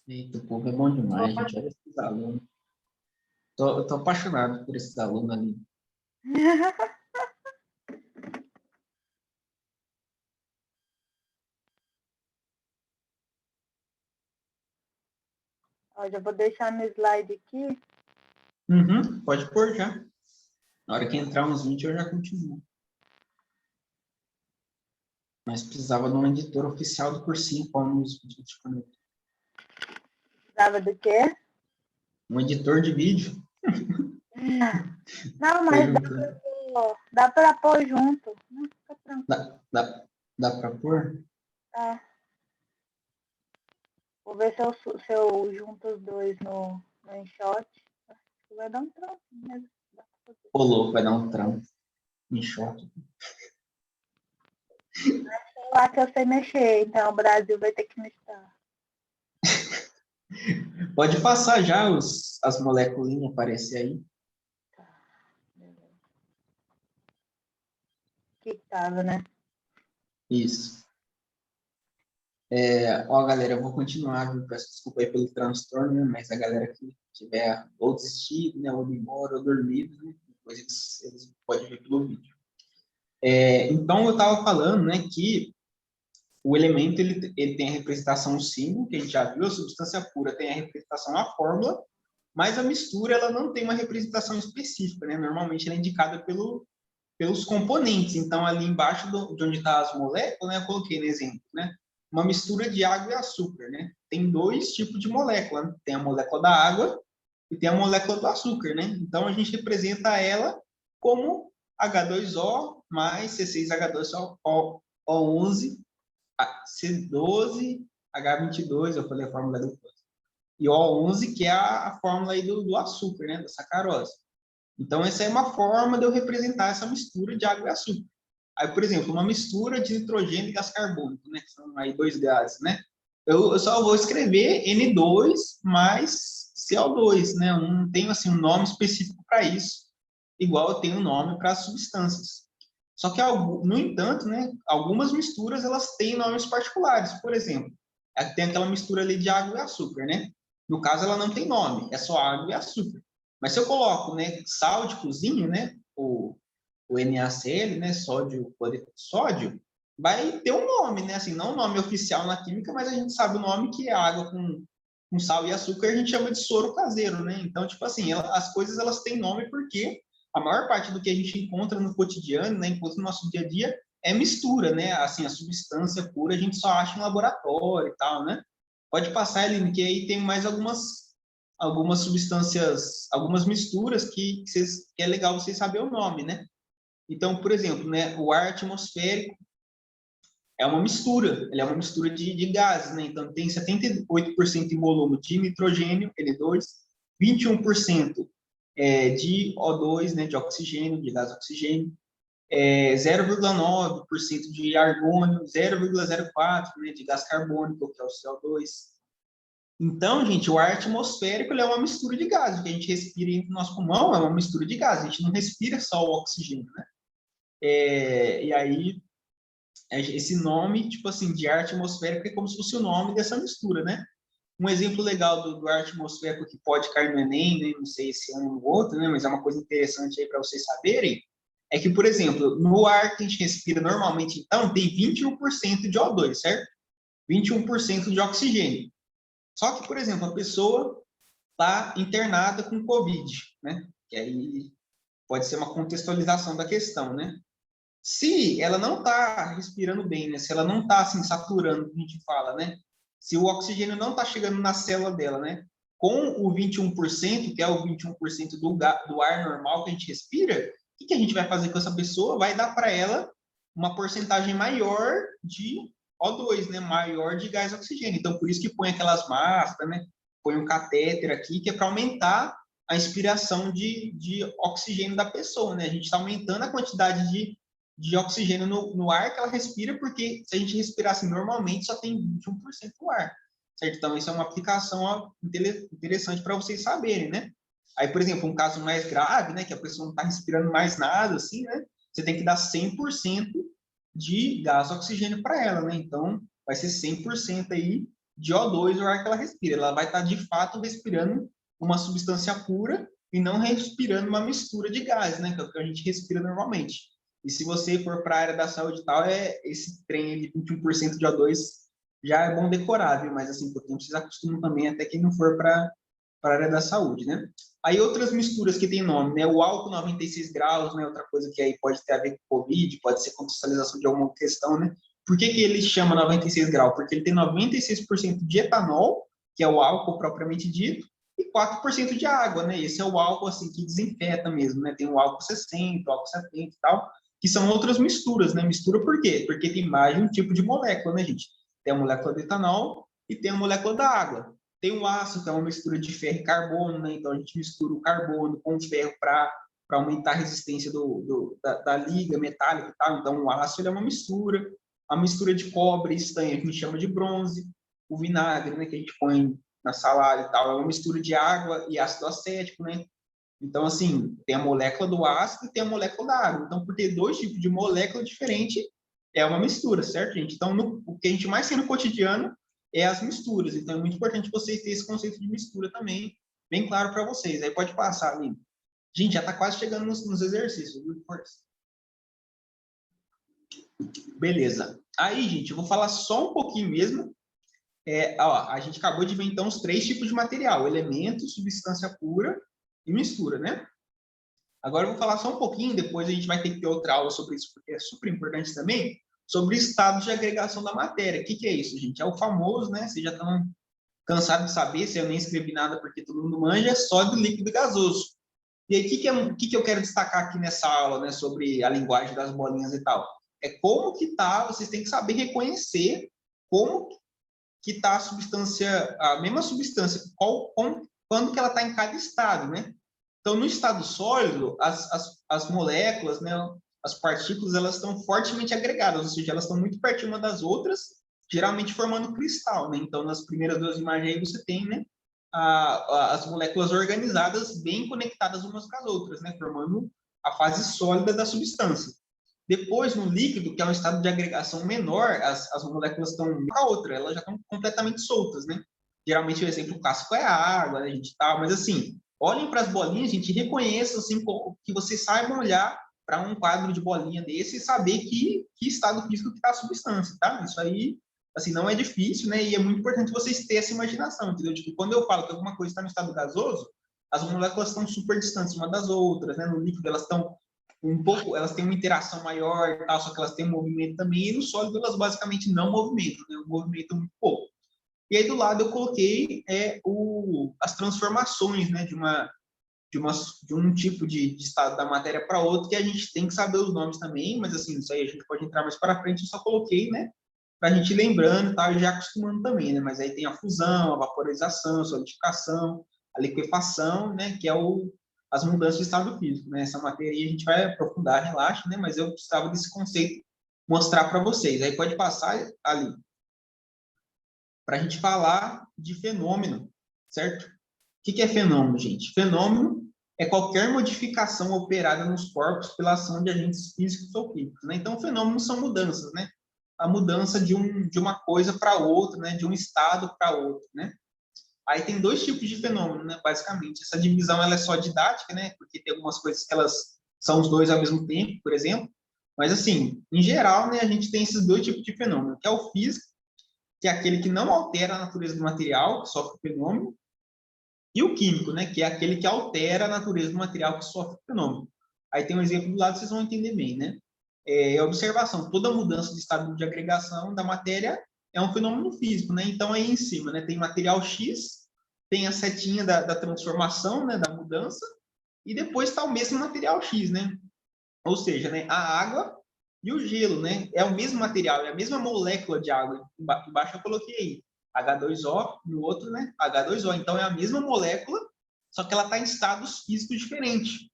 Eita, o povo é bom demais, gente. Olha esses alunos. Eu tô apaixonado por esses alunos ali. Ó, já vou deixar no slide aqui. Uhum, pode pôr já. Na hora que entrar uns 20, eu já continuo. Mas precisava de um editor oficial do cursinho, como os vídeos de conector. Precisava do quê? Um editor de vídeo. Não, mas dá para pôr junto. Não, fica tranquilo. Dá para pôr? Tá. Vou ver se eu junto os dois no InShot. Acho que vai dar um trampo mesmo. Ô, louco, vai dar um trampo. Em short. Sei lá que eu sei mexer, então o Brasil vai ter que me estar. Pode passar já as moleculinhas aparecer aí. Tá. Que tava, né? Isso. Ó, galera, eu vou continuar, viu? Peço desculpa aí pelo transtorno, né? Mas a galera que tiver ou desistido, né? Ou ido embora, ou dormido, né? Depois eles podem ver pelo vídeo. Então, eu estava falando, né, que o elemento ele tem a representação símbolo, que a gente já viu, a substância pura tem a representação a fórmula, mas a mistura ela não tem uma representação específica, né? Normalmente ela é indicada pelos componentes. Então, ali embaixo de onde está as moléculas, né, eu coloquei no exemplo, né? Uma mistura de água e açúcar, né? Tem dois tipos de molécula, né? Tem a molécula da água e tem a molécula do açúcar, né? Então, a gente representa ela como H2O mais C6H12O11, C12, H22, eu falei a fórmula do e O11, que é a fórmula aí do açúcar, né? Da sacarose. Então, essa é uma forma de eu representar essa mistura de água e açúcar. Aí, por exemplo, uma mistura de nitrogênio e gás carbônico, né? Que são aí dois gases, né? Eu só vou escrever N2 mais CO2, né? Eu não tenho, assim, um nome específico para isso, igual eu tenho um nome para as substâncias. Só que, no entanto, né? Algumas misturas, elas têm nomes particulares. Por exemplo, tem aquela mistura ali de água e açúcar, né? No caso, ela não tem nome, é só água e açúcar. Mas se eu coloco, né, sal de cozinha, né, o NaCl, né, sódio, sódio, vai ter um nome, né, assim, não um nome oficial na química, mas a gente sabe o nome que é água com sal e açúcar, a gente chama de soro caseiro, né? Então, tipo assim, as coisas elas têm nome porque a maior parte do que a gente encontra no cotidiano, né, encontra no nosso dia a dia, é mistura, né? Assim, a substância pura a gente só acha em laboratório e tal, né? Pode passar, Eline, que aí tem mais algumas substâncias, algumas misturas que é legal vocês saber o nome, né? Então, por exemplo, né, o ar atmosférico é uma mistura, ele é uma mistura de gases, né? Então, tem 78% em volume de nitrogênio, N2, 21% de O2, né, de oxigênio, de gás oxigênio, 0,9% de argônio, 0,04%, né, de gás carbônico, que é o CO2. Então, gente, o ar atmosférico é uma mistura de gases. O que a gente respira entre o nosso pulmão é uma mistura de gases. A gente não respira só o oxigênio, né? E aí, esse nome, tipo assim, de ar atmosférico é como se fosse o nome dessa mistura, né? Um exemplo legal do ar atmosférico que pode cair no Enem, né? Não sei se é um ou outro, né? Mas é uma coisa interessante aí para vocês saberem, é que, por exemplo, no ar que a gente respira normalmente, então, tem 21% de O2, certo? 21% de oxigênio. Só que, por exemplo, a pessoa está internada com Covid, né? Que aí pode ser uma contextualização da questão, né? Se ela não está respirando bem, né? Se ela não está assim saturando, como a gente fala, né? Se o oxigênio não está chegando na célula dela, né? Com o 21%, que é o 21% do ar normal que a gente respira, o que a gente vai fazer com essa pessoa? Vai dar para ela uma porcentagem maior de O2, né? Maior de gás oxigênio. Então, por isso que põe aquelas máscaras, né? Põe um catéter aqui, que é para aumentar a inspiração de oxigênio da pessoa, né? A gente está aumentando a quantidade de oxigênio no ar que ela respira, porque se a gente respirasse normalmente, só tem 21% do ar, certo? Então, isso é uma aplicação interessante para vocês saberem, né? Aí, por exemplo, um caso mais grave, né, que a pessoa não está respirando mais nada, assim, né? Você tem que dar 100% de gás oxigênio para ela, né? Então, vai ser 100% aí de O2, o ar que ela respira. Ela vai estar, de fato, respirando uma substância pura e não respirando uma mistura de gases, né? Que é o que a gente respira normalmente. E se você for para a área da saúde e tal, esse trem de 21% de O2 já é bom decorar, viu? Mas, assim, por tempo, vocês acostumam também, até quem não for para a área da saúde, né? Aí outras misturas que tem nome, né? O álcool 96 graus, né? Outra coisa que aí pode ter a ver com Covid, pode ser contextualização de alguma questão, né? Por que ele chama 96 graus? Porque ele tem 96% de etanol, que é o álcool propriamente dito, e 4% de água, né? Esse é o álcool, assim, que desinfeta mesmo, né? Tem o álcool 60, o álcool 70 e tal, que são outras misturas, né? Mistura por quê? Porque tem mais de um tipo de molécula, né, gente? Tem a molécula do etanol e tem a molécula da água. Tem o ácido, que é uma mistura de ferro e carbono, né? Então a gente mistura o carbono com o ferro para aumentar a resistência da liga metálica e tal. Então o ácido é uma mistura. A mistura de cobre e estanho que a gente chama de bronze. O vinagre, né, que a gente põe na salada e tal, é uma mistura de água e ácido acético, né? Então, assim, tem a molécula do ácido e tem a molécula da água. Então, por ter dois tipos de molécula diferente, é uma mistura, certo, gente? Então, o que a gente mais tem no cotidiano é as misturas. Então, é muito importante vocês terem esse conceito de mistura também, bem claro para vocês. Aí pode passar ali. Gente, já está quase chegando nos exercícios, viu? Beleza. Aí, gente, eu vou falar só um pouquinho mesmo. A gente acabou de ver, então, os 3 tipos de material: elemento, substância pura e mistura, né? Agora eu vou falar só um pouquinho, depois a gente vai ter que ter outra aula sobre isso, porque é super importante também, sobre estado de agregação da matéria. O que é isso, gente? É o famoso, né? Vocês já estão cansados de saber, se eu nem escrevi nada porque todo mundo manja, é sólido, líquido e gasoso. E aí, o que eu quero destacar aqui nessa aula, né, sobre a linguagem das bolinhas e tal? É como que tá, vocês têm que saber reconhecer como que está a mesma substância, quando que ela está em cada estado, né? Então, no estado sólido, as moléculas, né, as partículas, elas estão fortemente agregadas, ou seja, elas estão muito perto uma das outras, geralmente formando cristal, né? Então, nas primeiras 2 imagens aí você tem, né, as moléculas organizadas, bem conectadas umas com as outras, né, formando a fase sólida da substância. Depois, no líquido, que é um estado de agregação menor, as moléculas estão uma com a outra, elas já estão completamente soltas, né? Geralmente, o exemplo clássico é a água, né, gente, tal, mas assim, olhem para as bolinhas, gente, e reconheçam, assim, que vocês saibam olhar para um quadro de bolinha desse e saber que estado físico que está a substância, tá? Isso aí, assim, não é difícil, né? E é muito importante vocês terem essa imaginação, entendeu? Tipo, quando eu falo que alguma coisa está no estado gasoso, as moléculas estão super distantes uma das outras, né? No líquido, elas estão elas têm uma interação maior, tal, só que elas têm um movimento também, e no sólido elas basicamente não movimentam, né? Um movimento muito pouco. E aí do lado eu coloquei as transformações, né, de um tipo de estado da matéria para outro, que a gente tem que saber os nomes também, mas assim, isso aí a gente pode entrar mais para frente, eu só coloquei, né, para a gente ir lembrando e tal, e já acostumando também, né, mas aí tem a fusão, a vaporização, a solidificação, a liquefação, né, que é as mudanças de estado físico, né, essa matéria a gente vai aprofundar, relaxa, né, mas eu precisava desse conceito mostrar para vocês, aí pode passar ali, para a gente falar de fenômeno, certo? O que é fenômeno, gente? Fenômeno é qualquer modificação operada nos corpos pela ação de agentes físicos ou químicos, né? Então, fenômenos são mudanças, né? A mudança de uma coisa para outra, né? De um estado para outro, né? Aí tem 2 tipos de fenômeno, né? Basicamente, essa divisão ela é só didática, né? Porque tem algumas coisas que elas são os dois ao mesmo tempo, por exemplo. Mas assim, em geral, né? A gente tem esses 2 tipos de fenômeno, que é o físico, que é aquele que não altera a natureza do material, que sofre o fenômeno, e o químico, né, que é aquele que altera a natureza do material que sofre o fenômeno. Aí tem um exemplo do lado, vocês vão entender bem, né? Observação, toda mudança de estado de agregação da matéria é um fenômeno físico, né? Então aí em cima, né, tem material X, tem a setinha da transformação, né, da mudança, e depois está o mesmo material X, né? Ou seja, né, a água e o gelo, né? É o mesmo material, é a mesma molécula de água. Embaixo eu coloquei aí H2O, no outro, né? H2O. Então é a mesma molécula, só que ela está em estados físicos diferentes.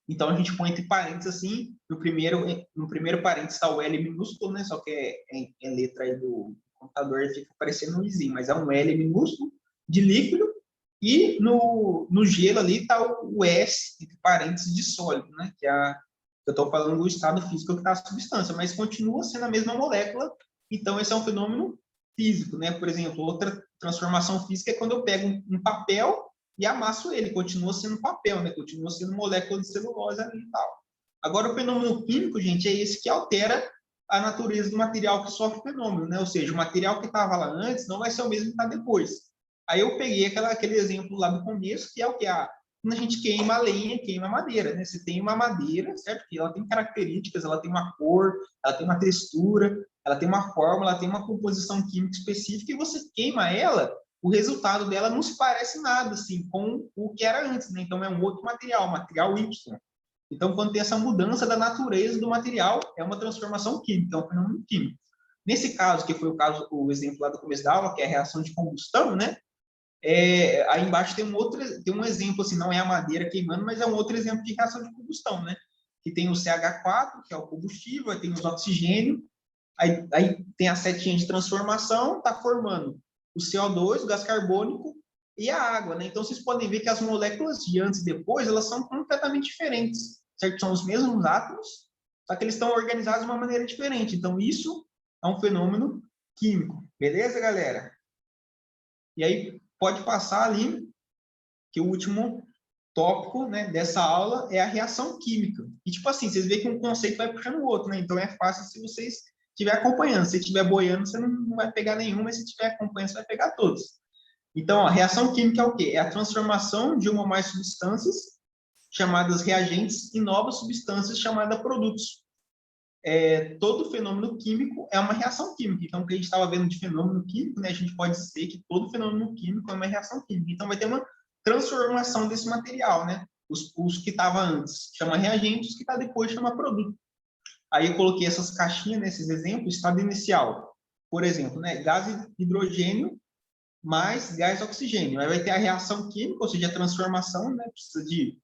Então a gente põe entre parênteses assim, no primeiro parênteses está o L minúsculo, né? Só que é letra aí do computador, fica parecendo um izinho, mas é um L minúsculo de líquido, e no gelo ali está o S, entre parênteses, de sólido, né? Que é eu estou falando do estado físico que está a substância, mas continua sendo a mesma molécula. Então, esse é um fenômeno físico, né? Por exemplo, outra transformação física é quando eu pego um papel e amasso ele, continua sendo papel, né? Continua sendo molécula de celulose ali e tal. Agora, o fenômeno químico, gente, é esse que altera a natureza do material que sofre o fenômeno, né? Ou seja, o material que estava lá antes não vai ser o mesmo que está depois. Aí eu peguei aquele exemplo lá do começo, que é o que? Quando a gente queima a lenha, queima a madeira, né? Você tem uma madeira, certo? Que ela tem características, ela tem uma cor, ela tem uma textura, ela tem uma forma, ela tem uma composição química específica, e você queima ela, o resultado dela não se parece nada, assim, com o que era antes, né? Então, é um outro material, material Y. Então, quando tem essa mudança da natureza do material, é uma transformação química, é um fenômeno químico. Nesse caso, que foi o exemplo lá do começo da aula, que é a reação de combustão, né? Aí embaixo tem um exemplo, assim, não é a madeira queimando, mas é um outro exemplo de reação de combustão, né? Que tem o CH4, que é o combustível, aí tem os oxigênio, aí tem a setinha de transformação, está formando o CO2, o gás carbônico e a água, né? Então, vocês podem ver que as moléculas de antes e depois, elas são completamente diferentes, certo? São os mesmos átomos, só que eles estão organizados de uma maneira diferente. Então, isso é um fenômeno químico. Beleza, galera? E aí, pode passar ali, que o último tópico, né, dessa aula é a reação química. E, tipo assim, vocês veem que um conceito vai puxando o outro, né? Então, é fácil se vocês estiver acompanhando. Se estiver boiando, você não vai pegar nenhum, mas se estiver acompanhando, você vai pegar todos. Então, a reação química é o quê? É a transformação de uma ou mais substâncias, chamadas reagentes, em novas substâncias, chamadas produtos. Todo fenômeno químico é uma reação química. Então, o que a gente estava vendo de fenômeno químico, né, a gente pode dizer que todo fenômeno químico é uma reação química. Então, vai ter uma transformação desse material, né? Os que estavam antes chama reagente, os que está depois chama produto. Aí eu coloquei essas caixinhas, nesses exemplos, estado inicial. Por exemplo, né, gás hidrogênio mais gás oxigênio. Aí vai ter a reação química, ou seja, a transformação, né? Precisa de,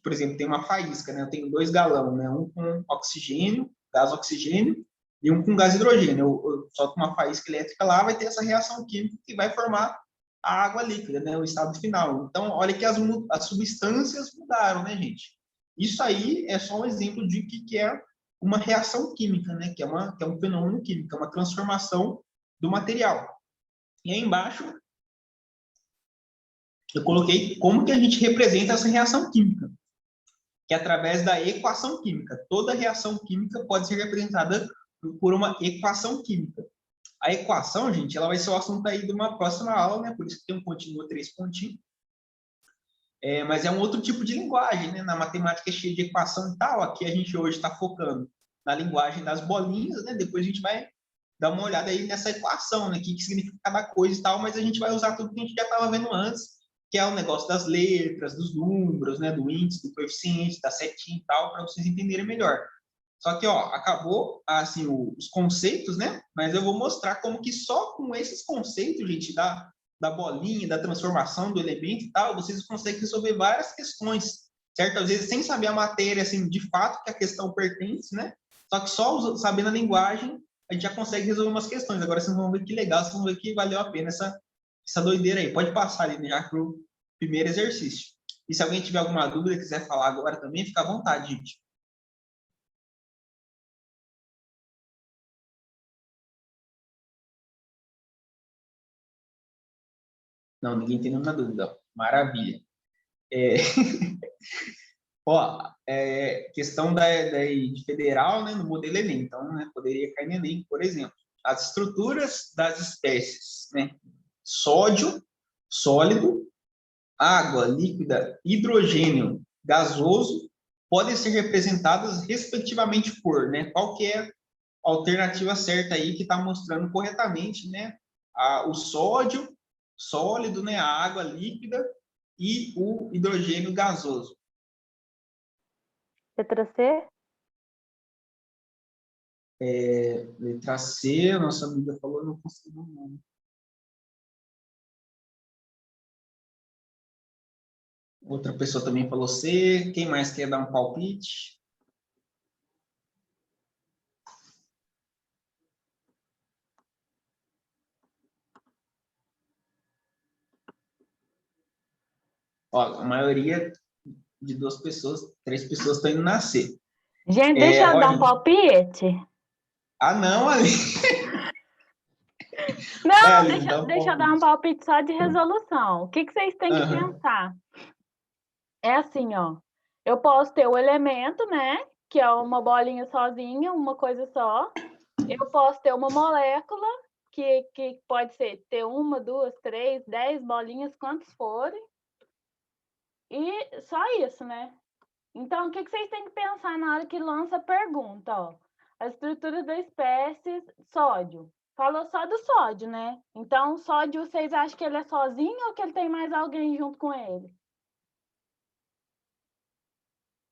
por exemplo, tem uma faísca, né? Eu tenho 2 galões, né? Um com oxigênio, gás oxigênio, e um com gás hidrogênio. Eu solto uma faísca elétrica lá, vai ter essa reação química que vai formar a água líquida, né? O estado final. Então, olha que as substâncias mudaram, né, gente? Isso aí é só um exemplo de que é uma reação química, né? Que é um fenômeno químico, é uma transformação do material. E aí embaixo, eu coloquei como que a gente representa essa reação química, que é através da equação química. Toda reação química pode ser representada por uma equação química. A equação, gente, ela vai ser o assunto aí de uma próxima aula, né? Por isso que tem um continua 3 pontinhos. Mas é um outro tipo de linguagem, né? Na matemática é cheia de equação e tal. Aqui a gente hoje está focando na linguagem das bolinhas, né? Depois a gente vai dar uma olhada aí nessa equação, né? O que significa cada coisa e tal, mas a gente vai usar tudo que a gente já estava vendo antes, que é o negócio das letras, dos números, né? Do índice, do coeficiente, da setinha e tal, para vocês entenderem melhor. Só que, ó, acabou, assim, os conceitos, né? Mas eu vou mostrar como que só com esses conceitos, gente, da bolinha, da transformação do elemento e tal, vocês conseguem resolver várias questões, certo? Às vezes sem saber a matéria, assim, de fato que a questão pertence, né? Só que só sabendo a linguagem, a gente já consegue resolver umas questões. Agora vocês vão ver que legal, vocês vão ver que valeu a pena essa doideira aí. Pode passar ali já para o primeiro exercício. E se alguém tiver alguma dúvida, quiser falar agora também, fica à vontade, gente. Não, ninguém tem nenhuma dúvida. Maravilha. Ó, questão de federal, né, no modelo Enem. Então, né, poderia cair no Enem, por exemplo. As estruturas das espécies, né? Sódio, sólido, água líquida, hidrogênio gasoso, podem ser representadas respectivamente por, né? Qual que é a alternativa certa aí que está mostrando corretamente, né? O sódio sólido, né? A água líquida e o hidrogênio gasoso. Letra C? Letra C, a nossa amiga falou, não consigo o nome. Outra pessoa também falou C. Quem mais quer dar um palpite? Ó, a maioria de 2 pessoas, 3 pessoas estão indo na C. Gente, deixa eu dar um palpite. Ah, não, Ali. Vai, Não, Aline, dá um deixa eu dar um palpite. palpite só de resolução. O que vocês têm que Aham. pensar? É assim, ó. Eu posso ter o elemento, né? Que é uma bolinha sozinha, uma coisa só. Eu posso ter uma molécula, que pode ser ter uma, duas, três, 10 bolinhas, quantos forem. E só isso, né? Então, o que vocês têm que pensar na hora que lança a pergunta, ó? A estrutura da espécie sódio. Falou só do sódio, né? Então, o sódio, vocês acham que ele é sozinho ou que ele tem mais alguém junto com ele?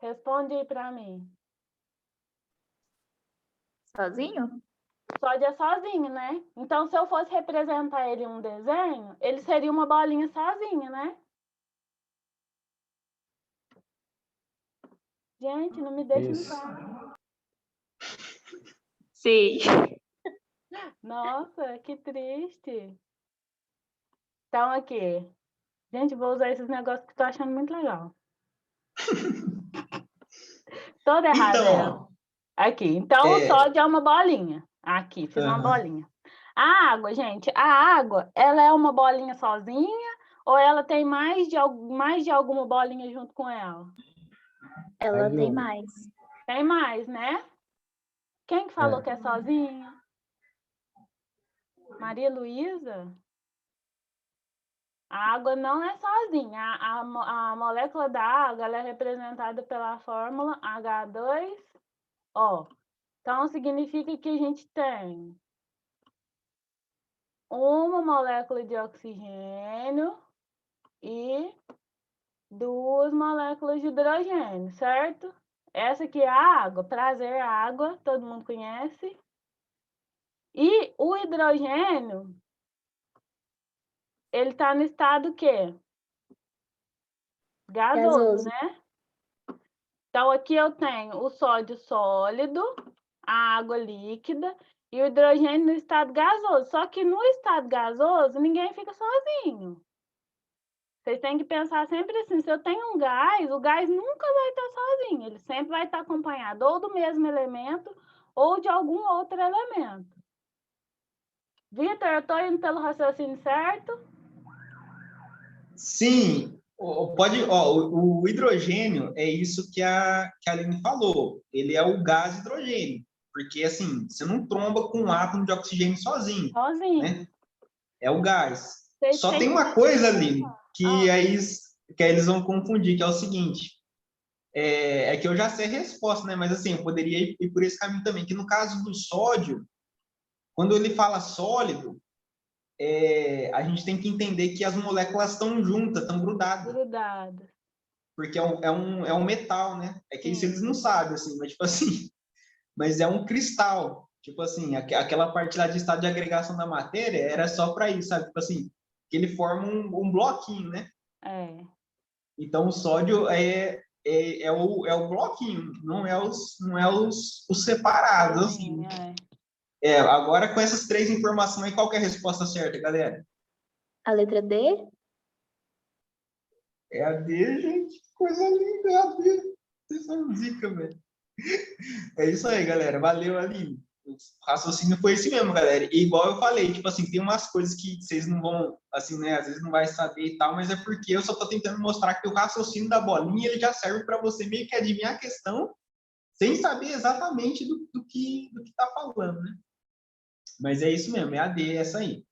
Responde aí para mim. Sozinho? Sódio é sozinho, né? Então, se eu fosse representar ele em um desenho, ele seria uma bolinha sozinha, né? Gente, não me deixa em Isso. paz. Sim. Nossa, que triste. Então, aqui. Gente, vou usar esses negócios que eu tô achando muito legal. Toda errada Então, ela. ó, Aqui. Então, o sódio é uma bolinha. Aqui, fiz uma aham. bolinha. A água, gente, a água, ela é uma bolinha sozinha ou ela tem mais de alguma bolinha junto com ela? Ela Mais tem uma. mais. Tem mais, né? Quem que falou É. que é sozinha? Maria Luísa? A água não é sozinha. A molécula da água ela é representada pela fórmula H2O. Então, significa que a gente tem uma molécula de oxigênio e duas moléculas de hidrogênio, certo? Essa aqui é a água. Prazer, água, todo mundo conhece. E o hidrogênio, ele está no estado quê? Gasoso, Gasoso. né? Então, aqui eu tenho o sódio sólido, a água líquida e o hidrogênio no estado gasoso. Só que no estado gasoso, ninguém fica sozinho. Vocês têm que pensar sempre assim, se eu tenho um gás, o gás nunca vai estar sozinho. Ele sempre vai estar acompanhado ou do mesmo elemento ou de algum outro elemento. Vitor, eu estou indo pelo raciocínio certo? Sim, o hidrogênio é isso que a Aline falou. Ele é o gás hidrogênio, porque assim, você não tromba com um átomo de oxigênio sozinho, Sozinho. né? É o gás. Vocês Só têm tem que uma coisa, Aline, pensar. que aí eles vão confundir, que é o seguinte, é que eu já sei a resposta, né? Mas assim, eu poderia ir por esse caminho também, que no caso do sódio, quando ele fala sólido, a gente tem que entender que as moléculas estão juntas, estão grudadas, Grudado. porque é um metal, né? É que isso Sim. eles não sabem, assim, mas tipo assim, mas é um cristal. Tipo assim, aquela parte lá de estado de agregação da matéria era só para isso, sabe? Tipo assim, que ele forma um bloquinho, né? É. Então o sódio é o bloquinho, não é os separados, assim. Sozinho, é. Agora com essas três informações aí, qual que é a resposta certa, galera? A letra D? É a D, gente. Que coisa linda, é a D. Vocês são zica, velho. É isso aí, galera. Valeu, Aline. O raciocínio foi esse mesmo, galera. E igual eu falei, tipo assim, tem umas coisas que vocês não vão, assim, né, às vezes não vai saber e tal, mas é porque eu só tô tentando mostrar que o raciocínio da bolinha, ele já serve para você meio que adivinhar a questão, sem saber exatamente do que tá falando, né? Mas é isso mesmo, é a D, essa aí.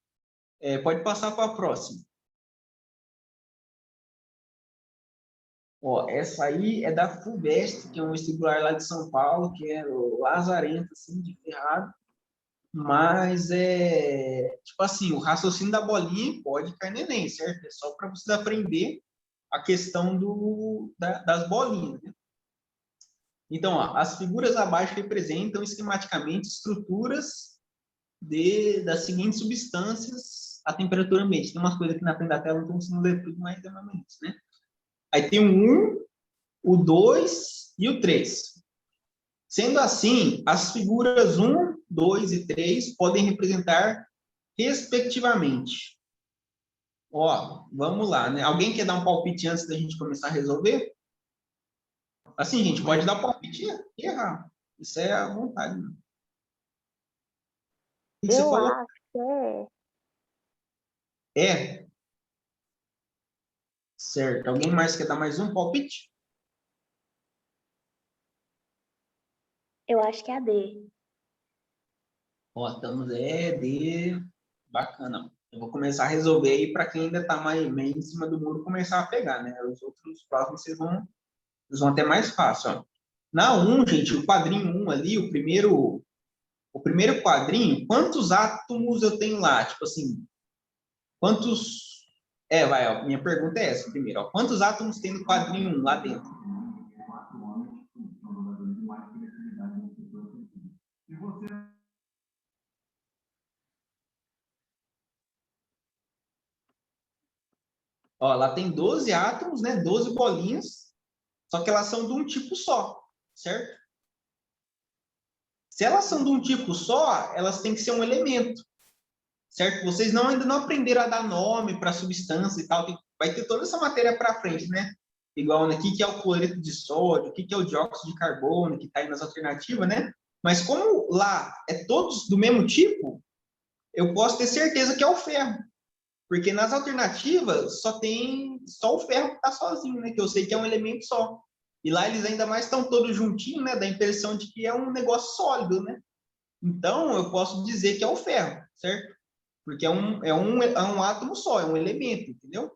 Pode passar para a próxima. Ó, essa aí é da FUVEST, que é um vestibular lá de São Paulo, que é o lazarento, assim, de ferrado. Mas tipo assim, o raciocínio da bolinha pode cair no Enem, certo? É só para vocês aprender a questão das bolinhas, né? Então, ó, as figuras abaixo representam esquematicamente estruturas das seguintes substâncias à temperatura ambiente. Tem umas coisas aqui na frente da tela, então você não lê tudo, mas é mais ou menos, né? Aí tem o 1, o 2 e o 3. Sendo assim, as figuras 1, 2 e 3 podem representar respectivamente. Ó, vamos lá, né? Alguém quer dar um palpite antes da gente começar a resolver? Assim, gente, pode dar palpite e errar. Isso é à vontade. Né? O que você Eu falou? acho que é É, certo. Alguém mais quer dar mais um palpite? Eu acho que é a D. Ó, estamos, D, bacana. Eu vou começar a resolver aí para quem ainda está mais meio em cima do muro começar a pegar, né? Os outros próximos vocês vão ter mais fácil, ó. Na 1, gente, o quadrinho 1 ali, o primeiro quadrinho, quantos átomos eu tenho lá? Tipo assim, quantos... vai, ó, minha pergunta é essa primeiro, ó. Quantos átomos tem no quadrinho 1 lá dentro? Ó, lá tem 12 átomos, né? 12 bolinhas, só que elas são de um tipo só, certo? Se elas são de um tipo só, elas têm que ser um elemento, certo? Vocês ainda não aprenderam a dar nome para substância e tal, vai ter toda essa matéria para frente, né? Igual aqui que é o cloreto de sódio, o que é o dióxido de carbono, que está aí nas alternativas, né? Mas como lá é todos do mesmo tipo, eu posso ter certeza que é o ferro. Porque nas alternativas só o ferro que está sozinho, né? Que eu sei que é um elemento só. E lá eles ainda mais estão todos juntinhos, né? Dá a impressão de que é um negócio sólido, né? Então eu posso dizer que é o ferro, certo? Porque é um átomo só, é um elemento, entendeu?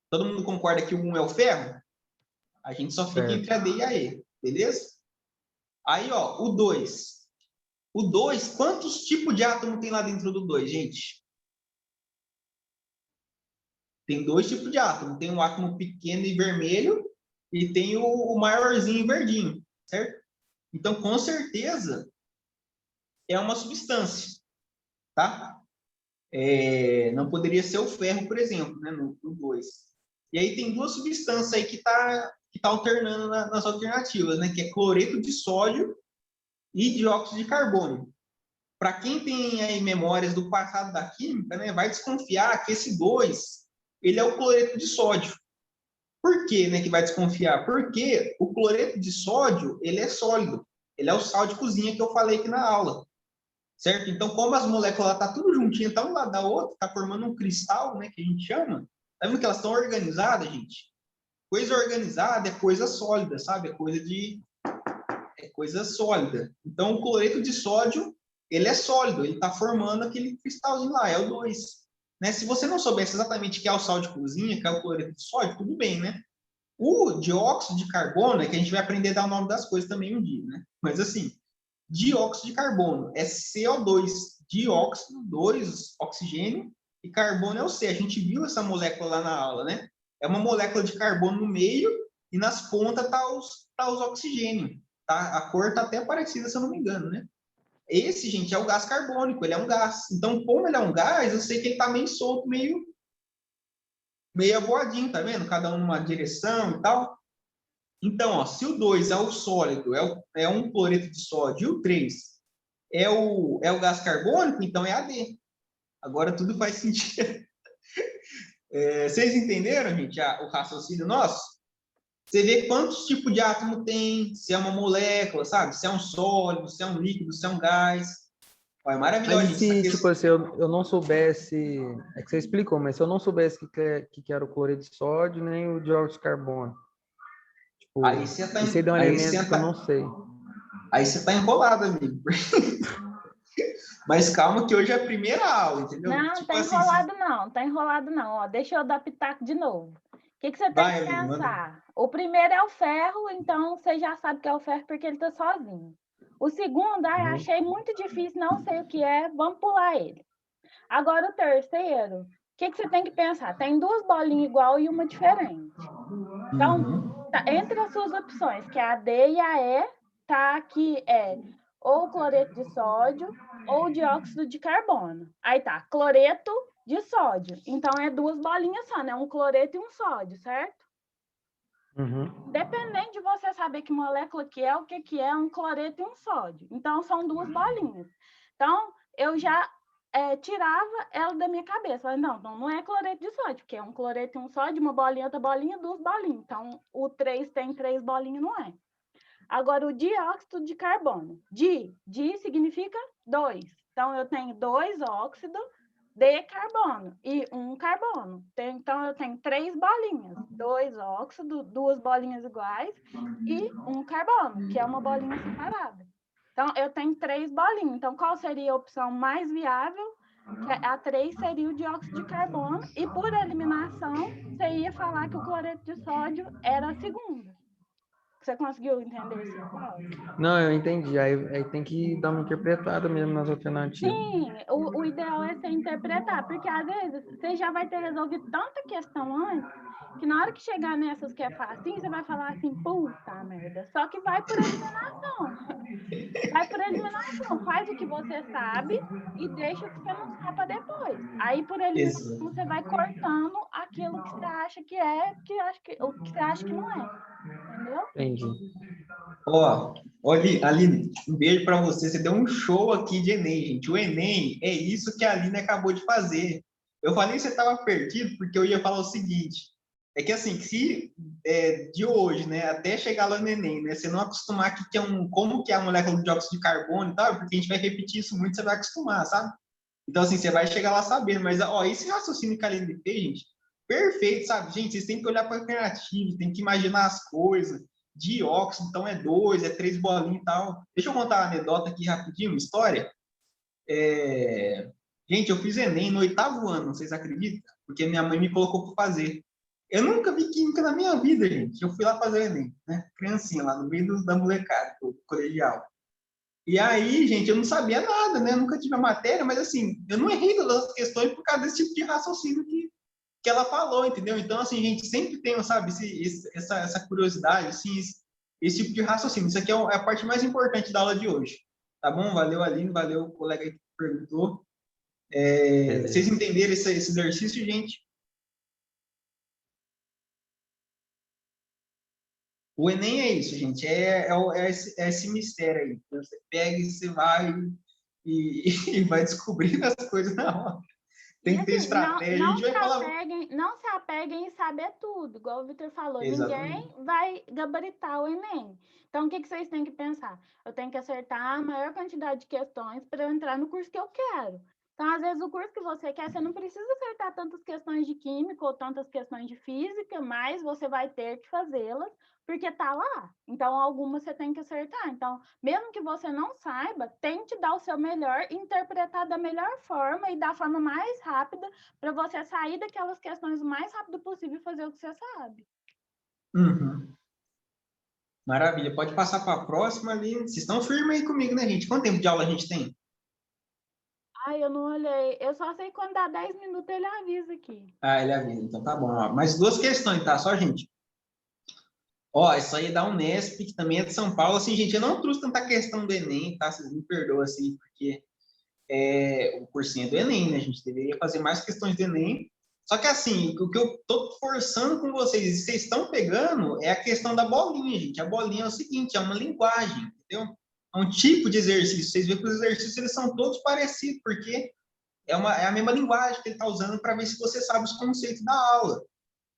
Todo mundo concorda que o 1 é o ferro? A gente só fica entre a D e a E, beleza? Aí, ó, o 2. O 2, quantos tipos de átomo tem lá dentro do 2, gente? Tem dois tipos de átomo. Tem um átomo pequeno e vermelho e tem o maiorzinho e verdinho, certo? Então, com certeza, é uma substância, tá? Não poderia ser o ferro, por exemplo, né, no 2. E aí tem duas substâncias aí que tá alternando nas alternativas, né? Que é cloreto de sódio e dióxido de carbono. Para quem tem aí memórias do passado da química, né, vai desconfiar que esse 2, ele é o cloreto de sódio. Por que, né, que vai desconfiar? Porque o cloreto de sódio, ele é sólido. Ele é o sal de cozinha que eu falei aqui na aula. Certo? Então, como as moléculas estão tudo juntinhas, tá um lado da outra, está formando um cristal, né, que a gente chama. Tá vendo que elas estão organizadas, gente? Coisa organizada é coisa sólida, sabe? É coisa sólida. Então, o cloreto de sódio, ele é sólido, ele está formando aquele cristalzinho lá, é o 2. Né? Se você não soubesse exatamente o que é o sal de cozinha, que é o cloreto de sódio, tudo bem, né? O dióxido de carbono é que a gente vai aprender a dar o nome das coisas também um dia, né? Mas assim, dióxido de carbono é CO2, dióxido, 2, oxigênio, e carbono é o C. A gente viu essa molécula lá na aula, né? É uma molécula de carbono no meio e nas pontas tá os oxigênio. Tá? A cor tá até parecida, se eu não me engano, né? Esse, gente, é o gás carbônico, ele é um gás. Então, como ele é um gás, eu sei que ele tá meio solto, meio avoadinho, tá vendo? Cada um numa direção e tal. Então, ó, se o 2 é o sólido, é um cloreto de sódio, e o 3 é o gás carbônico, então é AD. Agora tudo faz sentido. Vocês entenderam, gente, o raciocínio nosso? Você vê quantos tipos de átomo tem, se é uma molécula, sabe? Se é um sólido, se é um líquido, se é um gás. Ó, é maravilhoso, Mas gente. se, tipo assim, eu não soubesse... É que você explicou, mas se eu não soubesse que era o cloreto de sódio, nem o dióxido de carbono. Tipo, Aí você tá, esse aí é um elemento que eu não sei. Aí você tá enrolado, amigo. Mas calma que hoje é a primeira aula, entendeu? Não, tipo tá assim, enrolado não, tá enrolado não. Ó, deixa eu dar pitaco de novo. O que você tem vai, que amigo, manda. pensar? O primeiro é o ferro, então você já sabe que é o ferro porque ele tá sozinho. O segundo, achei muito difícil, não sei o que é, vamos pular ele. Agora o terceiro, o que você tem que pensar? Tem duas bolinhas igual e uma diferente. Então, tá, entre as suas opções, que é a D e a E, tá aqui ou cloreto de sódio ou dióxido de carbono. Aí tá, cloreto de sódio. Então, é duas bolinhas só, né? Um cloreto e um sódio, certo? Dependendo de você saber que molécula que é, o que é um cloreto e um sódio. Então, são duas bolinhas. Então, eu já tirava ela da minha cabeça. Falei, não é cloreto de sódio, porque é um cloreto e um sódio, uma bolinha, outra bolinha, duas bolinhas. Então, o 3 tem 3 bolinhas, não é. Agora, o dióxido de carbono. Di significa 2. Então, eu tenho 2 óxidos de carbono e um carbono. Então, eu tenho 3 bolinhas, 2 óxidos, 2 bolinhas iguais e um carbono, que é uma bolinha separada. Então, eu tenho 3 bolinhas. Então, qual seria a opção mais viável? A 3 seria o dióxido de carbono e, por eliminação, você ia falar que o cloreto de sódio era a segunda. Você conseguiu entender esse negócio? Não, eu entendi. Aí tem que dar uma interpretada mesmo nas alternativas. Sim, o ideal é você interpretar, porque às vezes você já vai ter resolvido tanta questão antes, que na hora que chegar nessas que é facinho, você vai falar assim, puta merda. Só que vai por eliminação. Vai por eliminação. Faz o que você sabe e deixa o que você não sabe para depois. Aí, por eliminação, Exato. você vai cortando aquilo que você acha que é, o que você acha que não é. Entendeu? Entendi. Ó, olha, Aline, um beijo para você. Você deu um show aqui de Enem, gente. O Enem é isso que a Aline acabou de fazer. Eu falei que você estava perdido porque eu ia falar o seguinte. É que assim, se de hoje, né, até chegar lá no Enem, né, você não acostumar que é como que é a molécula de dióxido de carbono e tal, porque a gente vai repetir isso muito, você vai acostumar, sabe? Então, assim, você vai chegar lá sabendo, mas, ó, esse raciocínio que a Aline fez, gente, perfeito, sabe? Gente, vocês têm que olhar para a alternativa, tem que imaginar as coisas. Dióxido, então é 2, é 3 bolinhas e tal. Deixa eu contar uma anedota aqui rapidinho, uma história. Gente, eu fiz Enem no 8º ano, vocês acreditam? Porque minha mãe me colocou para fazer. Eu nunca vi química na minha vida, gente. Eu fui lá fazer o Enem, né? Criancinha, lá no meio da molecada, do colegial. E aí, gente, eu não sabia nada, né? Eu nunca tive a matéria, mas assim, eu não errei todas as questões por causa desse tipo de raciocínio que ela falou, entendeu? Então, assim, a gente sempre tem, sabe, essa curiosidade, assim, esse tipo de raciocínio. Isso aqui é a parte mais importante da aula de hoje. Tá bom? Valeu, Aline, valeu o colega que perguntou. Vocês entenderam esse exercício, gente? O Enem é isso, gente. É esse mistério aí. Você pega e você vai e vai descobrindo as coisas na hora. Tem que ter assim, estratégia. A gente vai falar. não se apeguem em saber tudo, igual o Vitor falou. Exatamente. Ninguém vai gabaritar o Enem. Então, o que vocês têm que pensar? Eu tenho que acertar a maior quantidade de questões para eu entrar no curso que eu quero. Então, às vezes, o curso que você quer, você não precisa acertar tantas questões de química ou tantas questões de física, mas você vai ter que fazê-las porque está lá. Então, algumas você tem que acertar. Então, mesmo que você não saiba, tente dar o seu melhor, interpretar da melhor forma e da forma mais rápida para você sair daquelas questões o mais rápido possível e fazer o que você sabe. Uhum. Maravilha. Pode passar para a próxima ali. Vocês estão firmes aí comigo, né, gente? Quanto tempo de aula a gente tem? Ai, eu não olhei. Eu só sei quando dá 10 minutos ele avisa aqui. Ah, ele avisa. Então tá bom. Ó. Mais 2 questões, tá? Só, gente. Ó, isso aí é da Unesp, que também é de São Paulo. Assim, gente, eu não trouxe tanta questão do Enem, tá? Vocês me perdoam, assim, porque o cursinho é do Enem, né? A gente deveria fazer mais questões do Enem. Só que, assim, o que eu tô forçando com vocês, e vocês estão pegando, é a questão da bolinha, gente. A bolinha é o seguinte, é uma linguagem, entendeu? É um tipo de exercício. Vocês veem que os exercícios, eles são todos parecidos, porque é a mesma linguagem que ele está usando para ver se você sabe os conceitos da aula.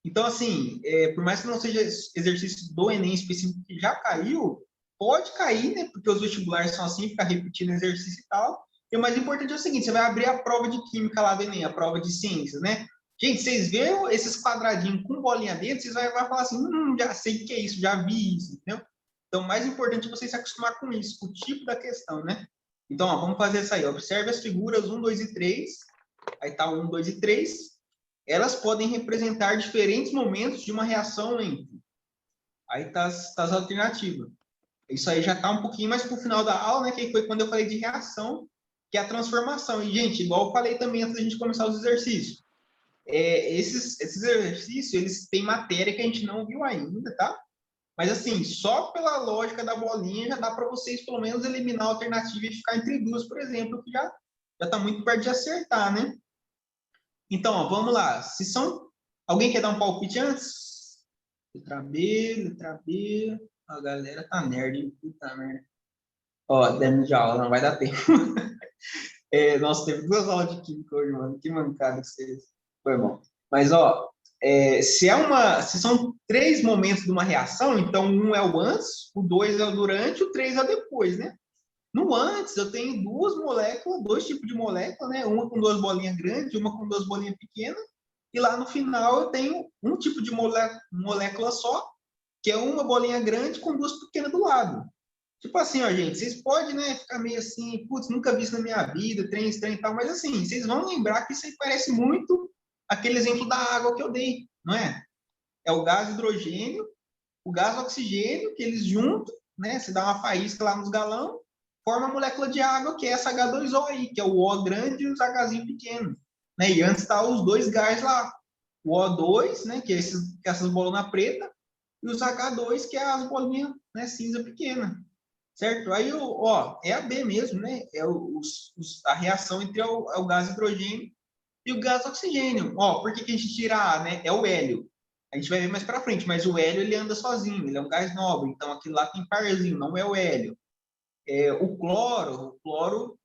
Então, assim, por mais que não seja exercício do Enem específico que já caiu, pode cair, né? Porque os vestibulares são assim, ficar repetindo exercício e tal. E o mais importante é o seguinte, você vai abrir a prova de química lá do Enem, a prova de ciências, né? Gente, vocês veem esses quadradinhos com bolinha dentro, vocês vão falar assim, já sei o que é isso, já vi isso, entendeu? Então, o mais importante é vocês se acostumar com isso, com o tipo da questão, né? Então, ó, vamos fazer isso aí. Observe as figuras 1, 2 e 3. Aí tá 1, 2 e 3. Elas podem representar diferentes momentos de uma reação entre. Aí tá as alternativas. Isso aí já tá um pouquinho mais pro final da aula, né? Que foi quando eu falei de reação, que é a transformação. E, gente, igual eu falei também antes da gente começar os exercícios. Esses exercícios, eles têm matéria que a gente não viu ainda, tá? Mas, assim, só pela lógica da bolinha já dá para vocês, pelo menos, eliminar a alternativa e ficar entre duas, por exemplo, que já tá muito perto de acertar, né? Então, ó, vamos lá. Se são... Alguém quer dar um palpite antes? Letra B. A galera tá nerd, hein? Puta merda. Ó, dentro de aula, não vai dar tempo. Nossa, teve 2 aulas de química hoje, mano. Que mancada que vocês... Foi bom. Mas, ó, se são 3 momentos de uma reação, então 1 é o antes, o 2 é o durante, o 3 é o depois, né? No antes, eu tenho duas moléculas, dois tipos de molécula, né? Uma com duas bolinhas grandes, uma com duas bolinhas pequenas. E lá no final eu tenho um tipo de molécula só, que é uma bolinha grande com duas pequenas do lado. Tipo assim, ó, gente, vocês podem, né, ficar meio assim, putz, nunca vi isso na minha vida, trem e tal, mas assim, vocês vão lembrar que isso aí parece muito aquele exemplo da água que eu dei, não é? É o gás hidrogênio, o gás oxigênio, que eles juntam, né, você dá uma faísca lá nos galão, forma a molécula de água, que é essa H2O aí, que é o O grande e os Hzinho pequeno, né? E antes tá os dois gás lá, o O2, né, que é essas bolonas preta, e os H2, que é as bolinhas, né, cinza pequena. Certo? Aí, ó, é a B mesmo, né? É a reação entre o gás hidrogênio e o gás oxigênio. Ó, por que a gente tira A, né? É o hélio. A gente vai ver mais para frente, mas o hélio, ele anda sozinho, ele é um gás nobre, então aquilo lá tem parzinho, não é o hélio. O cloro,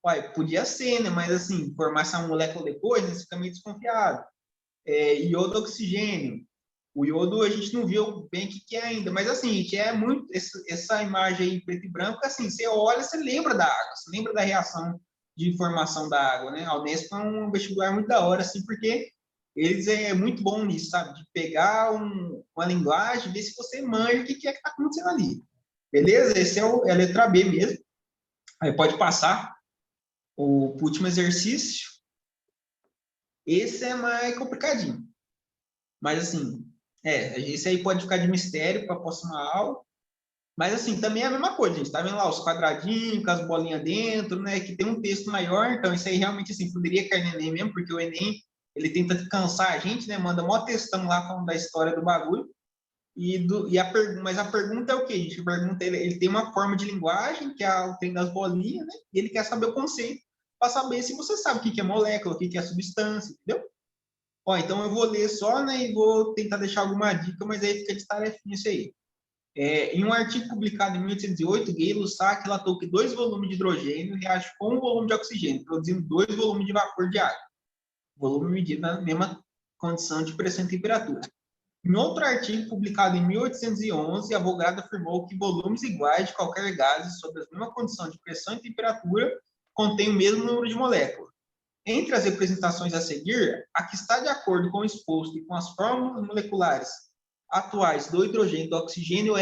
uai, podia ser, né? Mas assim, formar essa molécula depois, né, você fica meio desconfiado. Iodo oxigênio. O iodo a gente não viu bem o que é ainda, mas assim, gente, é muito essa imagem aí preto e branco, assim, você olha, você lembra da água, você lembra da reação de formação da água, né? A Unesp é um vestibular muito da hora, assim, porque eles é muito bom nisso, sabe? De pegar uma linguagem, ver se você manja o que é que está acontecendo ali. Beleza? Esse é a letra B mesmo. Aí pode passar o último exercício. Esse é mais complicadinho. Mas assim, esse aí pode ficar de mistério para a próxima aula. Mas assim, também é a mesma coisa, gente. Tá vendo lá os quadradinhos com as bolinhas dentro, né? Que tem um texto maior, então isso aí realmente assim, poderia cair no Enem mesmo, porque o Enem ele tenta cansar a gente, né? Manda mó textão lá falando da história do bagulho. Mas a pergunta é o quê, gente? A pergunta, ele tem uma forma de linguagem, que é o trem das bolinhas, né? E ele quer saber o conceito, para saber se você sabe o que é molécula, o que é substância, entendeu? Ó, então eu vou ler só, né, e vou tentar deixar alguma dica, mas aí fica de tarefinha isso aí. Em um artigo publicado em 1808, Gay-Lussac relatou que 2 volumes de hidrogênio reagem com 1 volume de oxigênio, produzindo 2 volumes de vapor de água. Volume medido na mesma condição de pressão e temperatura. Em outro artigo publicado em 1811, Avogadro afirmou que volumes iguais de qualquer gás sob a mesma condição de pressão e temperatura contêm o mesmo número de moléculas. Entre as representações a seguir, a que está de acordo com o exposto e com as fórmulas moleculares atuais do hidrogênio e do oxigênio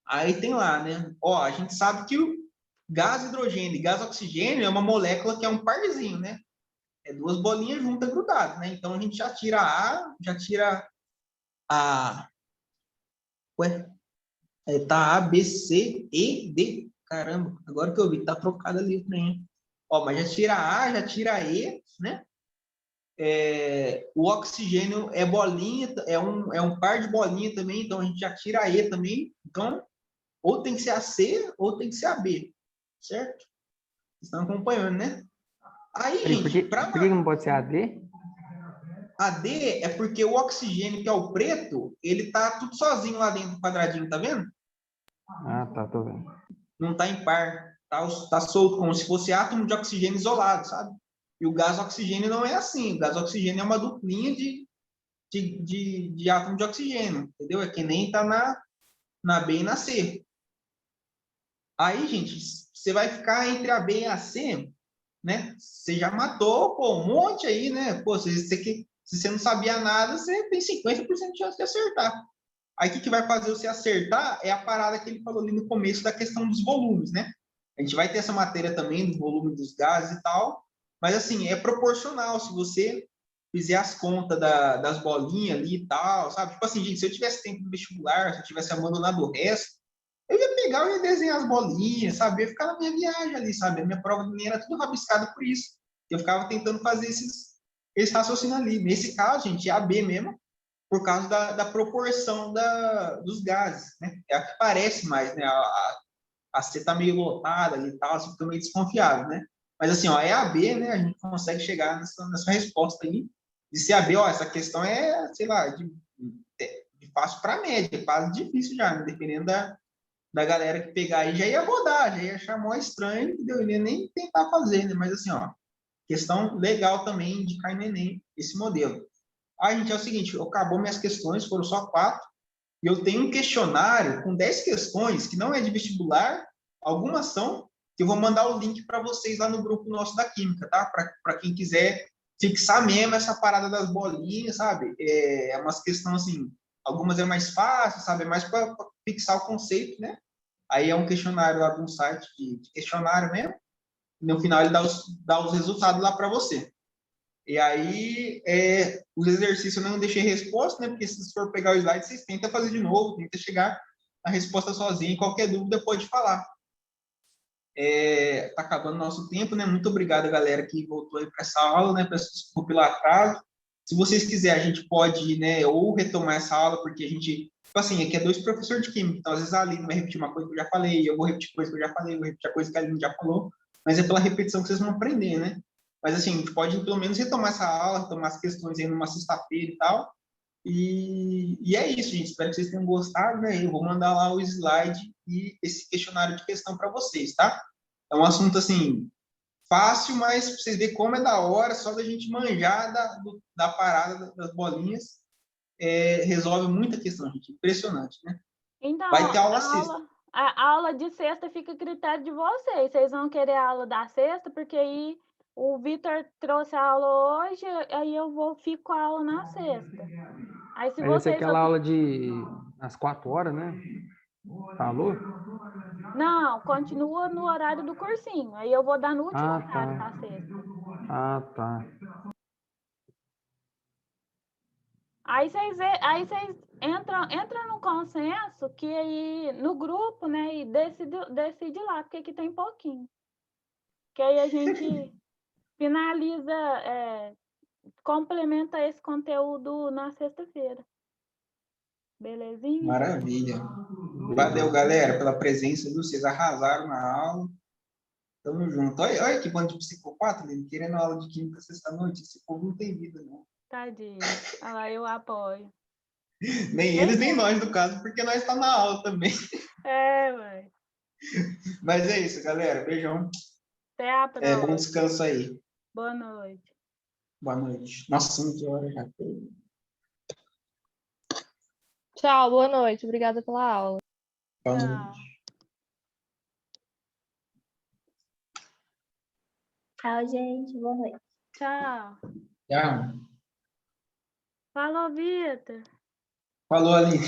aí tem lá, né? Ó, a gente sabe que o gás hidrogênio e gás oxigênio é uma molécula que é um parzinho, né? É 2 bolinhas juntas grudadas, né? Então a gente já tira já tira a... Ué? Tá A, B, C, E, D. Caramba, agora que eu vi, tá trocado ali o trem. Ó, mas já tira A, já tira E, né? O oxigênio é bolinha, é um par de bolinha também, então a gente já tira a E também. Então, ou tem que ser a C, ou tem que ser a B, certo? Vocês estão acompanhando, né? Aí, gente, por que não pode ser a D? A D é porque o oxigênio, que é o preto, ele tá tudo sozinho lá dentro do quadradinho, tá vendo? Ah, tá, tô vendo. Não tá em par, tá solto, como se fosse átomo de oxigênio isolado, sabe? E o gás oxigênio não é assim. O gás oxigênio é uma duplinha de átomo de oxigênio, entendeu? É que nem tá na B e na C. Aí, gente, você vai ficar entre a B e a C, né? Você já matou, pô, um monte aí, né? Pô, se você não sabia nada, você tem 50% de chance de acertar. Aí, o que vai fazer você acertar é a parada que ele falou ali no começo da questão dos volumes, né? A gente vai ter essa matéria também do volume dos gases e tal, mas, assim, é proporcional. Se você fizer as contas das bolinhas ali e tal, sabe? Tipo assim, gente, se eu tivesse tempo no vestibular, se eu tivesse abandonado o resto, eu ia pegar, eu ia desenhar as bolinhas, sabe? Eu ia ficar na minha viagem ali, sabe? A minha prova de Enem era tudo rabiscada por isso. Eu ficava tentando fazer esse raciocínio ali. Nesse caso, gente, é a B mesmo, por causa da proporção dos gases, né? É a que parece mais, né? A C está meio lotada ali e tal, você fica meio desconfiado, né? Mas assim, ó, é a B, né? A gente consegue chegar nessa resposta aí de ser a B, ó, essa questão é, sei lá, de fácil para média, quase difícil já, né? Dependendo da galera que pegar aí, já ia rodar, já ia achar mó estranho, entendeu? Eu ia nem tentar fazer, né? Mas assim, ó, questão legal também de cair no Enem, esse modelo. Aí, gente, é o seguinte, acabou minhas questões, foram só 4, e eu tenho um questionário com 10 questões, que não é de vestibular, Algumas são, que eu vou mandar o link para vocês lá no grupo nosso da Química, tá? Para quem quiser fixar mesmo essa parada das bolinhas, sabe? É umas questões assim, algumas é mais fácil, sabe? É mais para fixar o conceito, né? Aí é um questionário lá de um site de questionário mesmo. E no final ele dá os resultados lá para você. E aí, os exercícios eu não deixei resposta, né? Porque se for pegar o slide, vocês tentam fazer de novo, tenta chegar na resposta sozinho. Qualquer dúvida pode falar. Tá acabando nosso tempo, né? Muito obrigado, galera, que voltou aí para essa aula, né? Peço desculpa pelo atraso. Se vocês quiserem, a gente pode, né, ou retomar essa aula, porque a gente, tipo assim, aqui é 2 professores de química, então às vezes a Aline vai repetir uma coisa que eu já falei, eu vou repetir coisa que eu já falei, eu vou repetir a coisa que a Aline já falou, mas é pela repetição que vocês vão aprender, né? Mas assim, a gente pode pelo menos retomar essa aula, retomar as questões aí numa sexta-feira e tal. E é isso, gente. Espero que vocês tenham gostado, né? Eu vou mandar lá o slide e esse questionário de questão para vocês, tá? É um assunto, assim, fácil, mas pra vocês verem como é da hora, só da gente manjar da parada das bolinhas, resolve muita questão, gente. Impressionante, né? Então, Vai ter aula a sexta. aula, a aula de sexta fica a critério de vocês. Vocês vão querer a aula da sexta, porque aí o Vitor trouxe a aula hoje, aí eu fico com a aula na sexta. Aí se Aí vai ser vocês... aquela aula de às 4 horas, né? Falou? Não, continua no horário do cursinho. Aí eu vou dar no último Ah, horário da tá. sexta. Ah, tá. Aí vocês entram no consenso que aí no grupo, né, e decide lá, porque aqui tem pouquinho. Que aí a gente finaliza, complementa esse conteúdo na sexta-feira. Belezinha? Maravilha. Valeu, galera, pela presença, viu? Vocês arrasaram na aula. Tamo junto. Olha que bando de psicopata, né? Querendo aula de química sexta-noite. Esse povo não tem vida, não. Tadinho. Ah lá, eu apoio. Nem eles, nem nós, no caso, porque nós está na aula também. Ué. Mas é isso, galera. Beijão. Até a Bom próxima. descanso aí. Boa noite. Boa noite. Nossa, que hora já. Tchau, boa noite. Obrigada pela aula. Boa Tchau. noite. Tchau, gente. Boa noite. Tchau. Tchau. Falou, Vitor. Falou ali.